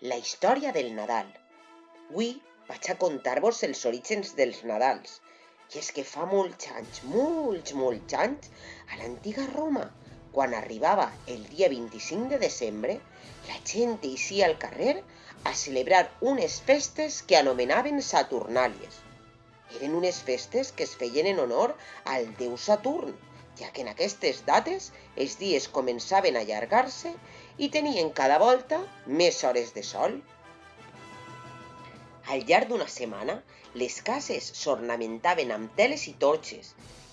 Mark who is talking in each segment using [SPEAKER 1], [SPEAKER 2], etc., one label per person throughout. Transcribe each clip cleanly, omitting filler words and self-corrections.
[SPEAKER 1] La història del Nadal. Avui vaig a contar-vos els orígens dels Nadals. I és que fa molts anys, a l'antiga Roma, quan arribava el dia 25 de desembre, la gent eixia al carrer a celebrar unes festes que anomenaven Saturnàlies. Eren unes festes que es feien en honor al déu Saturn, ja que en aquestes dates els dies començaven a allargar-se i tenien cada volta més hores de sol. Al llarg d'una setmana, les cases s'ornamentaven amb teles i torxes,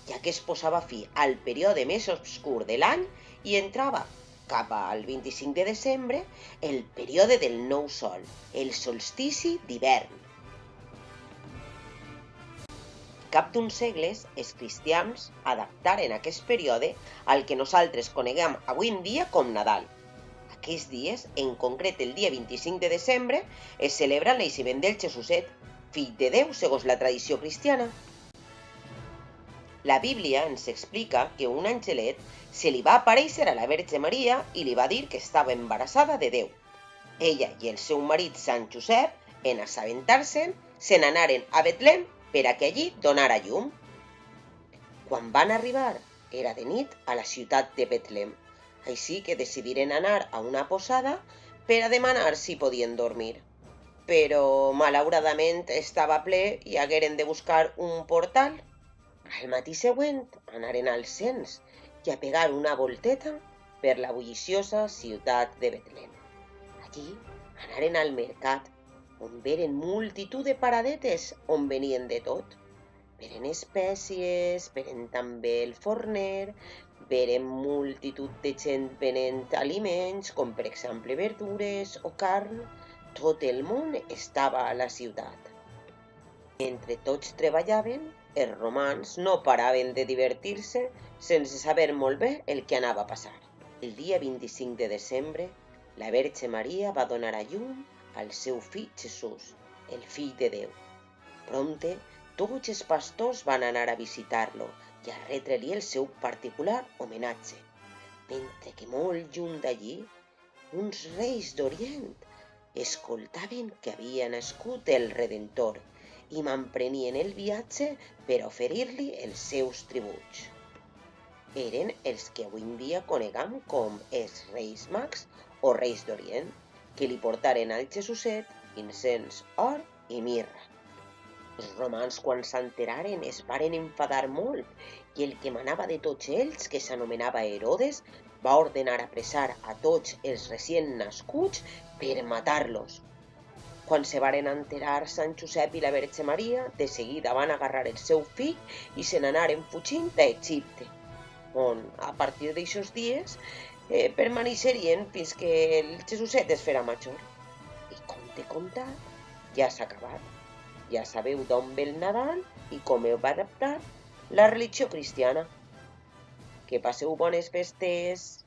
[SPEAKER 1] ja que es posava fi al període més obscur de l'any i entrava, cap al 25 de desembre, el període del nou sol, el solstici d'hivern. Cap d'uns segles, els cristians adaptaren aquest període al que nosaltres coneguem avui en dia com Nadal. Aquests dies, en concret el dia 25 de desembre, es celebra el naixement del Jesuset, fill de Déu segons la tradició cristiana. La Bíblia ens explica que un angelet se li va aparèixer a la Verge Maria i li va dir que estava embarassada de Déu. Ella i el seu marit Sant Josep, en assabentar-se'n, se n'anaren a Betlem per a que allí donara llum. Quan van arribar, era de nit a la ciutat de Betlem, així que decidiren anar a una posada per a demanar si podien dormir. Però, malauradament, estava ple i hagueren de buscar un portal. Al matí següent anaren al cens i a pegar una volteta per la bulliciosa ciutat de Betlem. Allí anaren al mercat, on veren multitud de paradetes on venien de tot. Veren espècies, veren també el forner, veren multitud de gent venent aliments, com per exemple verdures o carn. Tot el món estava a la ciutat. Mentre tots treballaven, els romans no paraven de divertir-se sense saber molt bé el que anava a passar. El dia 25 de desembre, la Verge Maria va donar a llum al seu fill Jesús, el fill de Déu. Prompte, tots els pastors van anar a visitar-lo i a retre-li el seu particular homenatge, mentre que molt lluny d'allí, uns reis d'Orient escoltaven que havia nascut el Redentor i memprenien el viatge per a oferir-li els seus tributs. Eren els que avui en dia coneguem com els Reis Mags o Reis d'Orient, que li portaren al Jesuset incens, or i mirra. Els romans, quan s'enteraren, es varen enfadar molt i el que manava de tots ells, que s'anomenava Herodes, va ordenar apressar a tots els recient nascuts per matar-los. Quan se varen enterar Sant Josep i la Verge Maria, de seguida van agarrar el seu fill i se n'anaren fugint a Egipte, on, a partir d'aixòs dies, permaneixerien fins que el Jesuset es farà major. I compte comptat, ja s'ha acabat. Ja sabeu d'on ve el Nadal i com heu adaptat la religió cristiana. Que passeu bones festes!